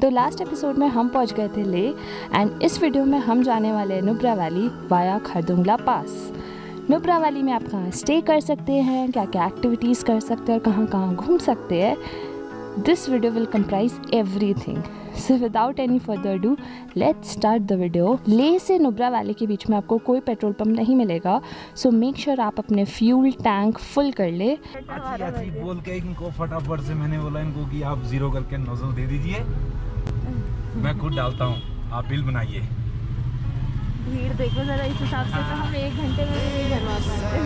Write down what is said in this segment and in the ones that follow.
तो last episode में हम पहुंच गए थे ले एंड इस वीडियो में हम जाने वाले हैं नुब्रा वैली वाया खरदुंगला पास। नुब्रा वैली में आप कहाँ स्टे कर सकते हैं, क्या क्या एक्टिविटीज़ कर सकते हैं और कहाँ कहाँ घूम सकते हैं। This video will comprise everything. So without any further do let's start the video. ले से नुब्रा वैली के बीच में आपको कोई पेट्रोल पंप नहीं मिलेगा, सो मेक श्योर आप अपने फ्यूल टैंक फुल कर ले। अच्छी बोल के इनको फटाफट से मैंने बोला इनको कि आप 0 करके नोजल दे दीजिए, मैं खुद डालता हूँ, आप बिल बनाइए। भीड़ देखो जरा, इस हिसाब से तो हम 1 घंटे में भी नहीं बनवा पाते।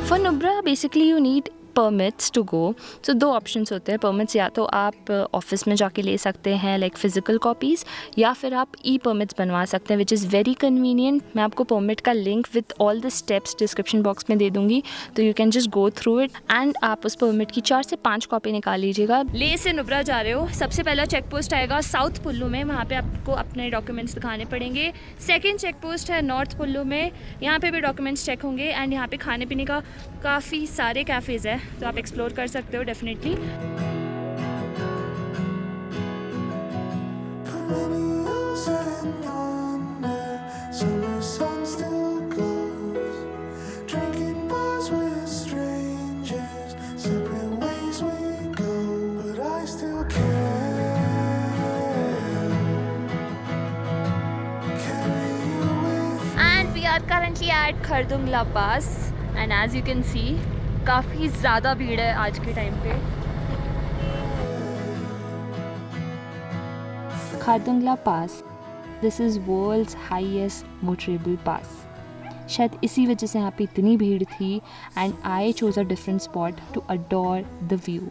For Nubra, basically you need permits to go. So 2 options होते हैं परमिट्स, या तो आप ऑफिस में जाके ले सकते हैं लाइक फिजिकल कॉपीज़, या फिर आप ई परमिट्स बनवा सकते हैं विच इज़ वेरी कन्वीनियंट। मैं आपको परमिट का link with all the steps description box में दे दूँगी, तो you can just go through it and आप उस परमिट की 4 से 5 कॉपी निकाल लीजिएगा। ले से नुब्रा जा रहे हो, सबसे पहला चेक पोस्ट आएगा साउथ पुल्लू में, वहाँ पर आपको अपने डॉक्यूमेंट्स दिखाने पड़ेंगे। सेकेंड चेक पोस्ट है नॉर्थ पुल्लू में, यहाँ पर भी डॉक्यूमेंट्स चेक होंगे एंड यहाँ पर खाने पीने का काफ़ी सारे कैफ़ेज़ है, तो आप एक्सप्लोर कर सकते हो definitely. And we are currently at Khardung La pass and as you can see काफ़ी ज़्यादा भीड़ है आज के टाइम पे। Khardungla pass, this is world's highest motorable pass. शायद इसी वजह से यहाँ पे इतनी भीड़ थी and I chose a different spot to adore the view.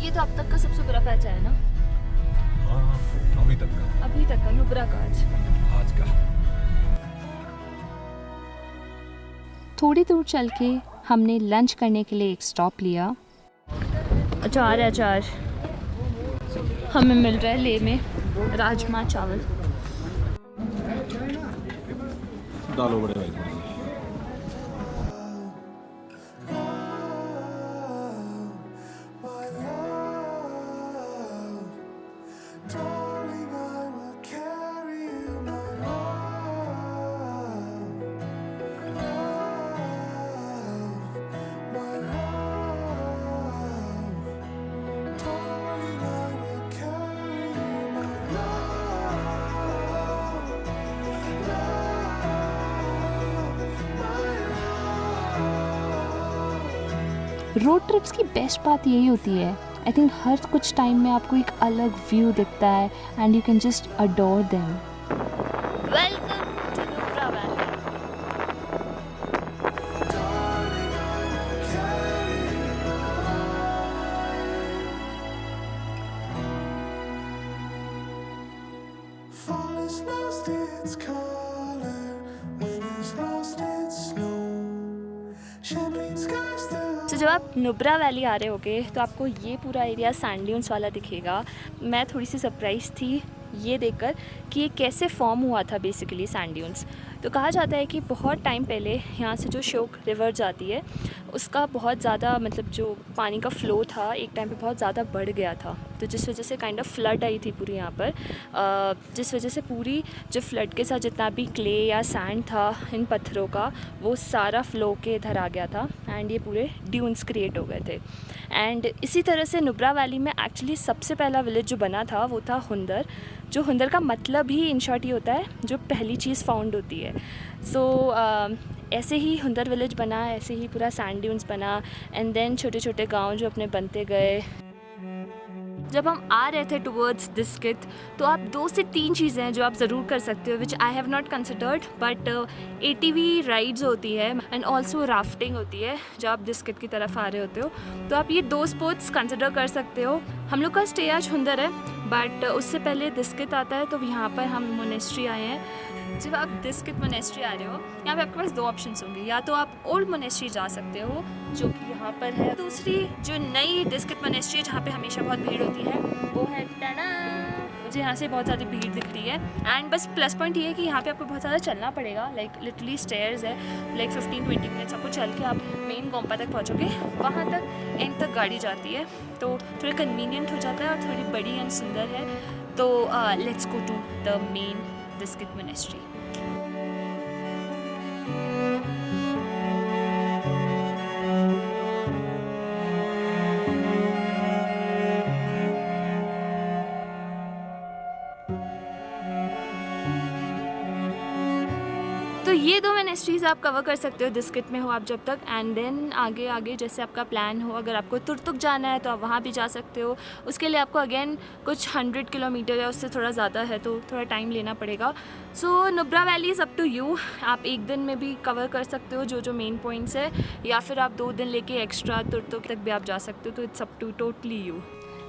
ये तो अब तक का सबसे बुरा पैच है ना? हाँ, अभी तक का नुब्रा का आज का। थोड़ी दूर चल के हमने लंच करने के लिए एक स्टॉप लिया। अचार हमें मिल रहा है ले में, राजमा चावल। डालो बड़े भाई। रोड ट्रिप्स की बेस्ट बात यही होती है, आई थिंक हर कुछ टाइम में आपको एक अलग व्यू दिखता है and you can just adore them. Welcome to Nubra valley. तो जब आप नुब्रा वैली आ रहे होगे तो आपको ये पूरा एरिया सैंड ड्यून्स वाला दिखेगा। मैं थोड़ी सी सरप्राइज़ थी ये देखकर कि ये कैसे फॉर्म हुआ था बेसिकली सैंड ड्यून्स। तो कहा जाता है कि बहुत टाइम पहले यहाँ से जो श्योक रिवर जाती है उसका बहुत ज़्यादा मतलब जो पानी का फ़्लो था एक टाइम पे बहुत ज़्यादा बढ़ गया था, तो जिस वजह से काइंड ऑफ फ्लड आई थी पूरी यहाँ पर, जिस वजह से पूरी जो फ्लड के साथ जितना भी क्ले या सैंड था इन पत्थरों का वो सारा फ़्लो के इधर आ गया था एंड ये पूरे ड्यून्स क्रिएट हो गए थे। एंड इसी तरह से नुब्रा वैली में एक्चुअली सबसे पहला विलेज जो बना था वो था हुंदर, जो हुंदर का मतलब ही इन शॉर्ट ये होता है जो पहली चीज़ फाउंड होती है। सो ऐसे ही हुंदर विलेज बना, ऐसे ही पूरा सैंड ड्यून्स बना एंड देन छोटे छोटे गांव जो अपने बनते गए। जब हम आ रहे थे टुवर्ड्स दिस्कित तो आप 2 से 3 चीज़ें हैं जो आप ज़रूर कर सकते हो, which I have not considered, but ATV rides होती है एंड ऑल्सो राफ्टिंग होती है जब आप दिस्कित की तरफ आ रहे होते हो, तो आप ये 2 स्पोर्ट्स कंसिडर कर सकते हो। हम लोग का स्टे आज हुंदर है बट उससे पहले दिस्कित आता है, तो यहाँ पर हम मोनेस्ट्री आए हैं। जब आप दिस्कित मोनेस्ट्री आ रहे हो यहाँ पे आपके पास 2 ऑप्शंस होंगे, या तो आप ओल्ड मोनेस्ट्री जा सकते हो जो कि यहाँ पर है, दूसरी जो नई दिस्कित मोनेस्ट्री जहाँ पे हमेशा बहुत भीड़ होती है वो है टाना। मुझे यहाँ से बहुत ज़्यादा भीड़ दिख रही है एंड बस प्लस पॉइंट ये है कि यहाँ पे आपको बहुत ज़्यादा चलना पड़ेगा, लाइक लिटरली स्टेयर्स है, लाइक 15-20 मिनट्स आपको चल के आप मेन गोम्पा तक पहुँचोगे, वहाँ तक एंड तक गाड़ी जाती है, तो थोड़ा कन्वीनियंट हो जाता है और थोड़ी बड़ी एंड सुंदर है। तो let's go to the main Diskit monastery. तो ये 2 मोनेस्ट्रीज़ आप कवर कर सकते हो दिस्कित में हो आप जब तक, एंड देन आगे आगे जैसे आपका प्लान हो, अगर आपको तुर्तुक जाना है तो आप वहाँ भी जा सकते हो। उसके लिए आपको अगेन कुछ 100 किलोमीटर या उससे थोड़ा ज़्यादा है तो थोड़ा टाइम लेना पड़ेगा। So Nubra valley is up to you, आप 1 दिन में भी कवर कर सकते हो जो मेन पॉइंट्स है, या फिर आप 2 दिन लेके एक्स्ट्रा तुर्तुक तक भी आप जा सकते हो, तो it's up to totally you.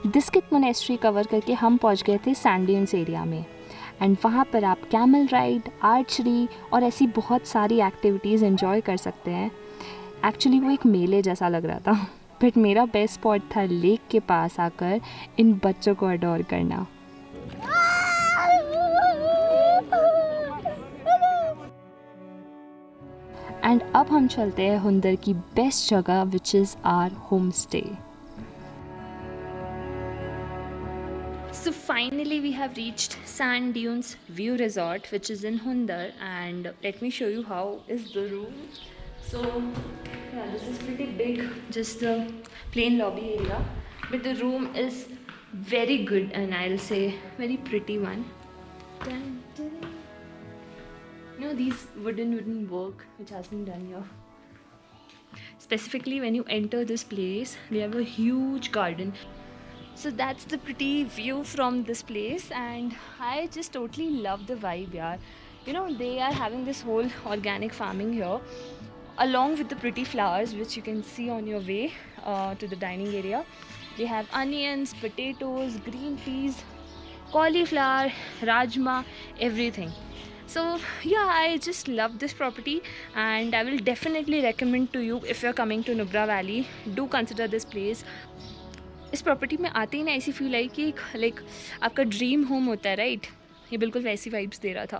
Diskit monastery cover करके हम पहुँच गए थे सैंड ड्यून्स एरिया में एंड वहाँ पर आप कैमल राइड, आर्चरी और ऐसी बहुत सारी एक्टिविटीज़ एंजॉय कर सकते हैं। एक्चुअली वो एक मेले जैसा लग रहा था, बट मेरा बेस्ट स्पॉट था लेक के पास आकर इन बच्चों को अडोर करना। एंड अब हम चलते हैं हुंदर की बेस्ट जगह which is our home stay. So finally we have reached Sand Dunes View Resort, which is in Hundar, and let me show you how is the room. So yeah, this is pretty big, just the plain lobby area, but the room is very good and I'll say very pretty one. Dun, dun. You know these wooden work which has been done here. Specifically when you enter this place, they have a huge garden. So that's the pretty view from this place and I just totally love the vibe yaar. You know, they are having this whole organic farming here along with the pretty flowers which you can see on your way to the dining area. They have onions, potatoes, green peas, cauliflower, rajma, everything. So yeah, I just love this property and I will definitely recommend to you if you're coming to Nubra Valley, do consider this place. इस property में आते ही ना ऐसी feel I कि like आपका dream home होता है, right? ये बिल्कुल वैसी वाइब्स दे रहा था,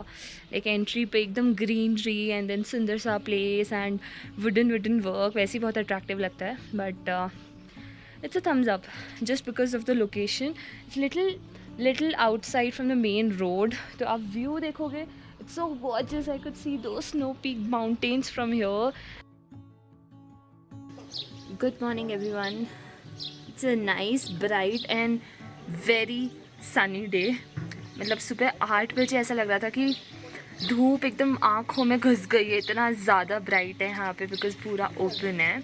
लाइक एंट्री पे एकदम ग्रीनरी एंड देन सुंदर सा प्लेस एंड वुडन वर्क, वैसे ही बहुत अट्रैक्टिव लगता है। But it's a thumbs up just because of the location, it's little outside from the main road. तो आप व्यू देखोगे, it's so gorgeous, I could see two snow peak mountains from here. Good morning everyone, it's a nice bright and very sunny day. मतलब सुबह 8 बजे ऐसा लग रहा था कि धूप एकदम आँखों में घुस गई है, इतना ज़्यादा ब्राइट है यहाँ पे बिकॉज पूरा ओपन है।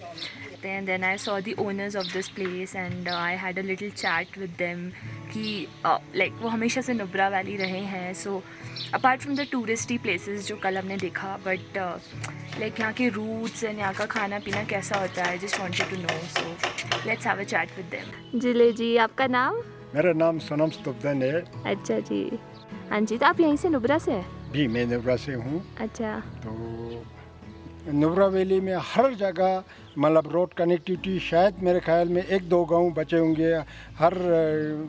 then I saw the owners of this place and I had a little chat with them कि like वो हमेशा से नुब्रा वैली रहे हैं। So apart from the touristy places जो कल हमने देखा, बट लाइक यहाँ के रूट्स एंड यहाँ का खाना पीना कैसा होता है, just wanted to know. So let's have a chat with them. Jile ji, आपका नाम? मेरा नाम सनम स्तुब्दन है। अच्छा जी, हाँ जी। तो आप यहीं से नुब्रा से हैं? भी मैं नुब्रा से हूँ। अच्छा। तो नुब्रा वैली में हर जगह मतलब रोड कनेक्टिविटी, शायद मेरे ख्याल में 1-2 गांव बचे होंगे, हर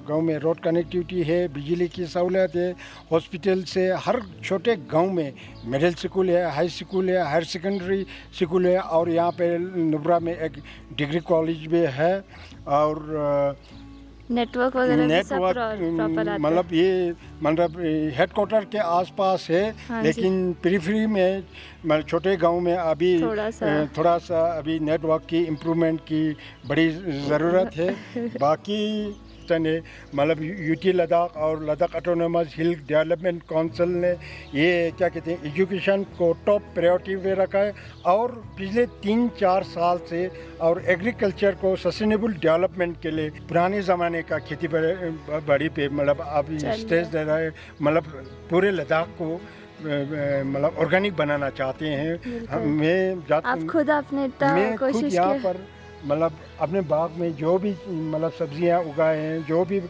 गांव में रोड कनेक्टिविटी है, बिजली की सहूलियत है, हॉस्पिटल से हर छोटे गांव में मिडिल स्कूल है, हाई स्कूल है, हायर सेकेंडरी स्कूल है, और यहाँ पे नुब्रा में एक डिग्री कॉलेज भी है, और नेटवर्क वगैरह भी सब नेटवर्क प्रॉपर आता है। मतलब ये मतलब हेडक्वार्टर के आसपास है, हाँ लेकिन पेरिफेरी में मतलब छोटे गांव में अभी थोड़ा सा अभी नेटवर्क की इम्प्रूवमेंट की बड़ी ज़रूरत है। बाकी ने मतलब यूटी लद्दाख और लद्दाख ऑटोनोमस हिल डेवलपमेंट काउंसिल ने ये क्या कहते हैं एजुकेशन को टॉप प्रायोरिटी में रखा है, और पिछले 3-4 साल से और एग्रीकल्चर को सस्टेनेबल डेवलपमेंट के लिए पुराने ज़माने का खेती बाड़ी पे मतलब अभी स्टेज दे रहा है, मतलब पूरे लद्दाख को मतलब ऑर्गेनिक बनाना चाहते हैं। आप खुद आपने इतना कोशिश यहाँ पर मतलब अपने बाग में जो भी मतलब सब्जियां उगाए हैं, जो भी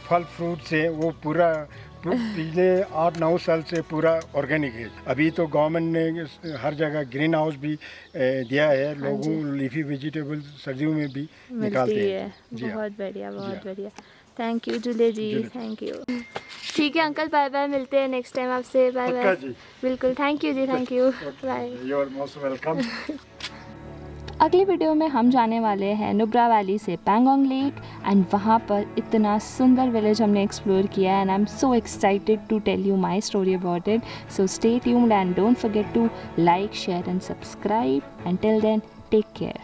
फल फ्रूट्स हैं, वो पूरा पिछले 8-9 साल से पूरा ऑर्गेनिक है। अभी तो गवर्नमेंट ने हर जगह ग्रीन हाउस भी दिया है, लोगों लीफी वेजिटेबल सर्दियों में भी निकालते हैं। बहुत बढ़िया, बहुत बढ़िया। थैंक यू जुले जी, थैंक यू। ठीक है अंकल, बाय बाय, मिलते हैं नेक्स्ट टाइम आपसे। Bye bye. बिल्कुल, थैंक यू जी, thank you, bye. You are most welcome. अगली वीडियो में हम जाने वाले हैं नुब्रा वैली से पैंगोंग लेक, एंड वहाँ पर इतना सुंदर विलेज हमने एक्सप्लोर किया, and I am so excited to tell you my story about it. So stay tuned and don't forget to like, share and subscribe, and till then take care.